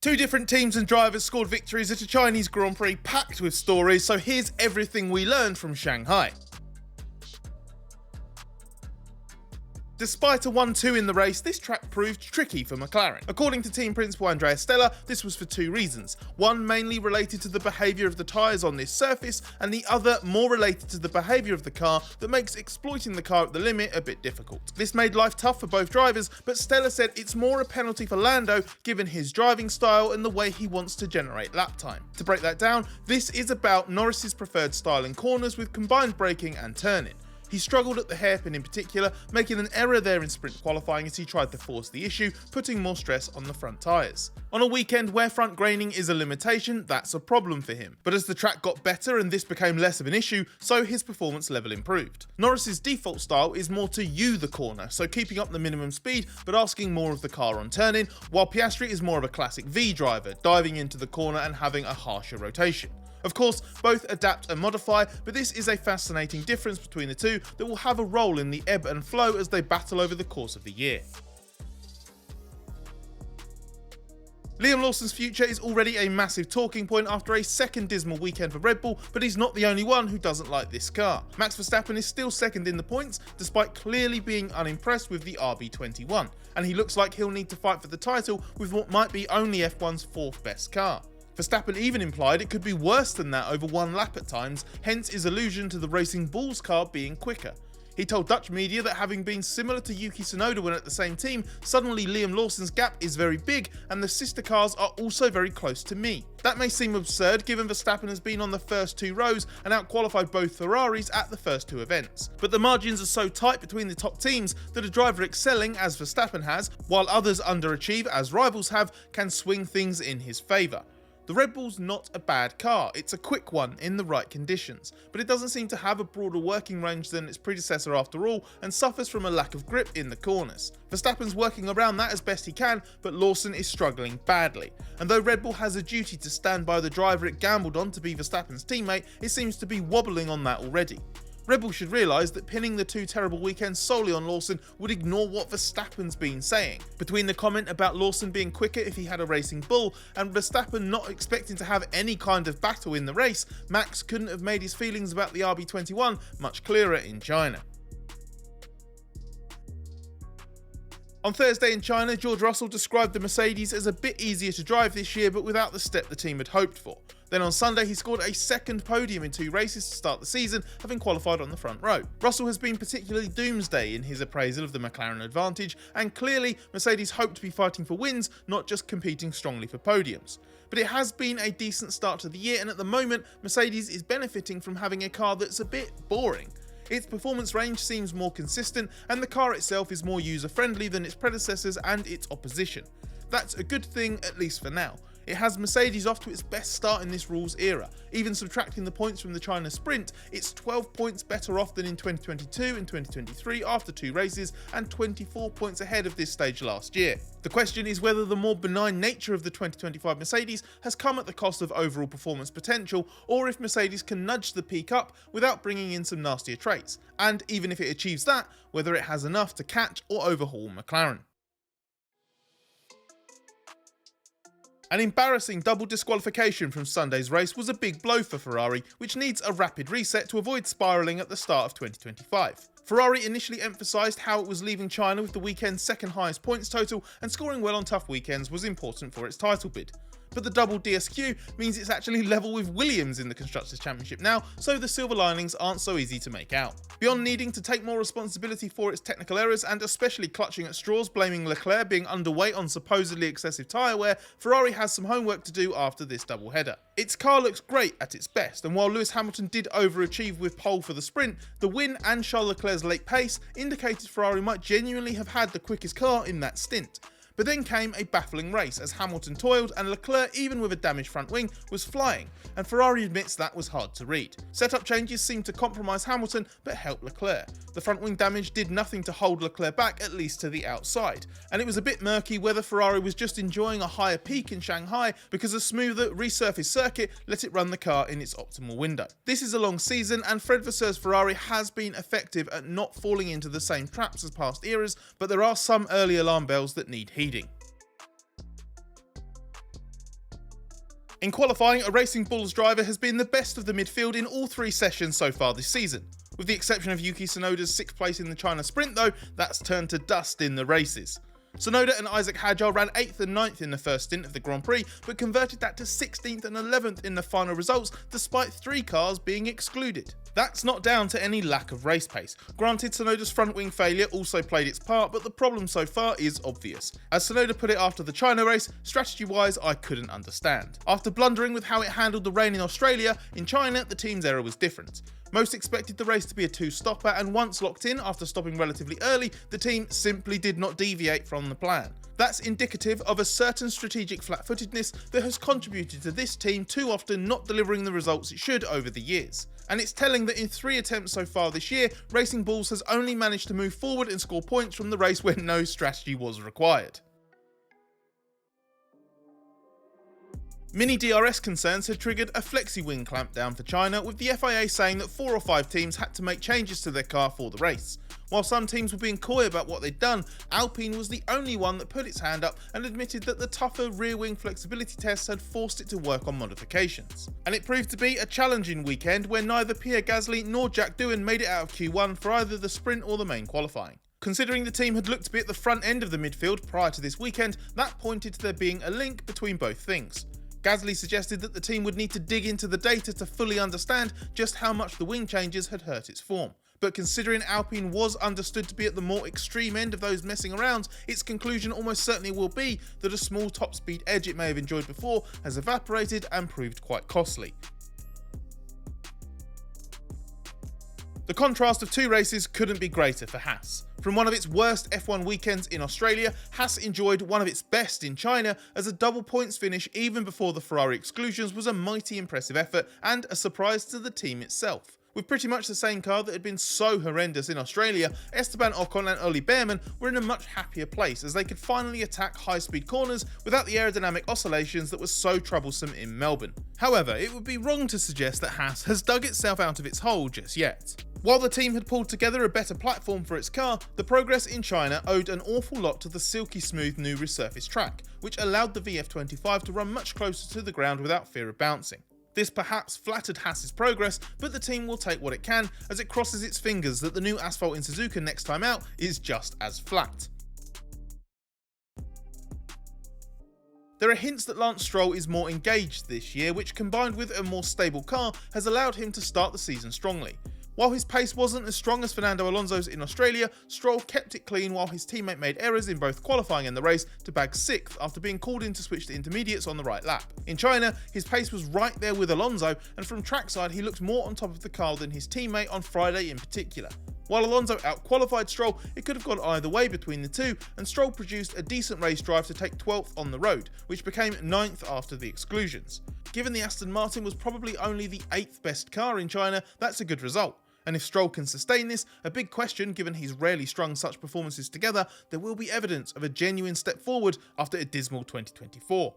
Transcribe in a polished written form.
Two different teams and drivers scored victories at a Chinese Grand Prix packed with stories, so here's everything we learned from Shanghai. Despite a 1-2 in the race, this track proved tricky for McLaren. According to team principal Andrea Stella, this was for two reasons. One mainly related to the behaviour of the tyres on this surface, and the other more related to the behaviour of the car that makes exploiting the car at the limit a bit difficult. This made life tough for both drivers, but Stella said it's more a penalty for Lando given his driving style and the way he wants to generate lap time. To break that down, this is about Norris's preferred style in corners with combined braking and turning. He struggled at the hairpin in particular, making an error there in sprint qualifying as he tried to force the issue, putting more stress on the front tyres. On a weekend where front graining is a limitation, that's a problem for him. But as the track got better and this became less of an issue, so his performance level improved. Norris's default style is more to U the corner, so keeping up the minimum speed but asking more of the car on turning, while Piastri is more of a classic V driver, diving into the corner and having a harsher rotation. Of course, both adapt and modify, but this is a fascinating difference between the two that will have a role in the ebb and flow as they battle over the course of the year. Liam Lawson's future is already a massive talking point after a second dismal weekend for Red Bull, but he's not the only one who doesn't like this car. Max Verstappen is still second in the points, despite clearly being unimpressed with the RB21, and he looks like he'll need to fight for the title with what might be only F1's fourth best car. Verstappen even implied it could be worse than that over one lap at times, hence his allusion to the Racing Bulls car being quicker. He told Dutch media that having been similar to Yuki Tsunoda when at the same team, suddenly Liam Lawson's gap is very big and the sister cars are also very close to me. That may seem absurd given Verstappen has been on the first two rows and outqualified both Ferraris at the first two events. But the margins are so tight between the top teams that a driver excelling as Verstappen has, while others underachieve as rivals have, can swing things in his favour. The Red Bull's not a bad car, it's a quick one in the right conditions, but it doesn't seem to have a broader working range than its predecessor after all and suffers from a lack of grip in the corners. Verstappen's working around that as best he can, but Lawson is struggling badly. And though Red Bull has a duty to stand by the driver it gambled on to be Verstappen's teammate, it seems to be wobbling on that already. Red Bull should realise that pinning the two terrible weekends solely on Lawson would ignore what Verstappen's been saying. Between the comment about Lawson being quicker if he had a racing bull and Verstappen not expecting to have any kind of battle in the race, Max couldn't have made his feelings about the RB21 much clearer in China. On Thursday in China, George Russell described the Mercedes as a bit easier to drive this year but without the step the team had hoped for. Then on Sunday he scored a second podium in two races to start the season, having qualified on the front row. Russell has been particularly doomsday in his appraisal of the McLaren advantage, and clearly Mercedes hoped to be fighting for wins, not just competing strongly for podiums. But it has been a decent start to the year, and at the moment Mercedes is benefiting from having a car that's a bit boring. Its performance range seems more consistent and the car itself is more user-friendly than its predecessors and its opposition. That's a good thing, at least for now. It has Mercedes off to its best start in this rules era. Even subtracting the points from the China sprint, it's 12 points better off than in 2022 and 2023 after two races and 24 points ahead of this stage last year. The question is whether the more benign nature of the 2025 Mercedes has come at the cost of overall performance potential, or if Mercedes can nudge the peak up without bringing in some nastier traits, and even if it achieves that, whether it has enough to catch or overhaul McLaren. An embarrassing double disqualification from Sunday's race was a big blow for Ferrari, which needs a rapid reset to avoid spiralling at the start of 2025. Ferrari initially emphasised how it was leaving China with the weekend's second highest points total, and scoring well on tough weekends was important for its title bid. But the double DSQ means it's actually level with Williams in the Constructors' Championship now, so the silver linings aren't so easy to make out. Beyond needing to take more responsibility for its technical errors and especially clutching at straws blaming Leclerc being underweight on supposedly excessive tyre wear, Ferrari has some homework to do after this doubleheader. Its car looks great at its best, and while Lewis Hamilton did overachieve with pole for the sprint, the win and Charles Leclerc's late pace indicated Ferrari might genuinely have had the quickest car in that stint. But then came a baffling race as Hamilton toiled and Leclerc, even with a damaged front wing, was flying, and Ferrari admits that was hard to read. Setup changes seemed to compromise Hamilton but help Leclerc. The front wing damage did nothing to hold Leclerc back, at least to the outside, and it was a bit murky whether Ferrari was just enjoying a higher peak in Shanghai because a smoother resurfaced circuit let it run the car in its optimal window. This is a long season and Fred Vasseur's Ferrari has been effective at not falling into the same traps as past eras, but there are some early alarm bells that need heeding. In qualifying, a Racing Bulls driver has been the best of the midfield in all 3 sessions so far this season. With the exception of Yuki Tsunoda's 6th place in the China Sprint though, that's turned to dust in the races. Tsunoda and Isaac Hadjar ran 8th and 9th in the first stint of the Grand Prix, but converted that to 16th and 11th in the final results despite 3 cars being excluded. That's not down to any lack of race pace. Granted, Tsunoda's front wing failure also played its part, but the problem so far is obvious. As Tsunoda put it after the China race, strategy-wise I couldn't understand. After blundering with how it handled the rain in Australia, in China the team's error was different. Most expected the race to be a 2-stopper, and once locked in after stopping relatively early, the team simply did not deviate from the plan. That's indicative of a certain strategic flat-footedness that has contributed to this team too often not delivering the results it should over the years. And it's telling that in 3 attempts so far this year, Racing Bulls has only managed to move forward and score points from the race when no strategy was required. Mini-DRS concerns had triggered a flexi-wing clampdown for China, with the FIA saying that 4 or 5 teams had to make changes to their car for the race. While some teams were being coy about what they'd done, Alpine was the only one that put its hand up and admitted that the tougher rear-wing flexibility tests had forced it to work on modifications. And it proved to be a challenging weekend where neither Pierre Gasly nor Jack Doohan made it out of Q1 for either the sprint or the main qualifying. Considering the team had looked to be at the front end of the midfield prior to this weekend, that pointed to there being a link between both things. Gasly suggested that the team would need to dig into the data to fully understand just how much the wing changes had hurt its form. But considering Alpine was understood to be at the more extreme end of those messing around, its conclusion almost certainly will be that a small top speed edge it may have enjoyed before has evaporated and proved quite costly. The contrast of 2 races couldn't be greater for Haas. From one of its worst F1 weekends in Australia, Haas enjoyed one of its best in China, as a double points finish even before the Ferrari exclusions was a mighty impressive effort and a surprise to the team itself. With pretty much the same car that had been so horrendous in Australia, Esteban Ocon and Oli Bearman were in a much happier place as they could finally attack high-speed corners without the aerodynamic oscillations that were so troublesome in Melbourne. However, it would be wrong to suggest that Haas has dug itself out of its hole just yet. While the team had pulled together a better platform for its car, the progress in China owed an awful lot to the silky smooth new resurfaced track, which allowed the VF25 to run much closer to the ground without fear of bouncing. This perhaps flattered Haas's progress, but the team will take what it can as it crosses its fingers that the new asphalt in Suzuka next time out is just as flat. There are hints that Lance Stroll is more engaged this year, which combined with a more stable car has allowed him to start the season strongly. While his pace wasn't as strong as Fernando Alonso's in Australia, Stroll kept it clean while his teammate made errors in both qualifying and the race to bag 6th after being called in to switch to intermediates on the right lap. In China, his pace was right there with Alonso, and from trackside he looked more on top of the car than his teammate on Friday in particular. While Alonso out-qualified Stroll, it could have gone either way between the two, and Stroll produced a decent race drive to take 12th on the road, which became 9th after the exclusions. Given the Aston Martin was probably only the 8th best car in China, that's a good result. And if Stroll can sustain this, a big question given he's rarely strung such performances together, there will be evidence of a genuine step forward after a dismal 2024.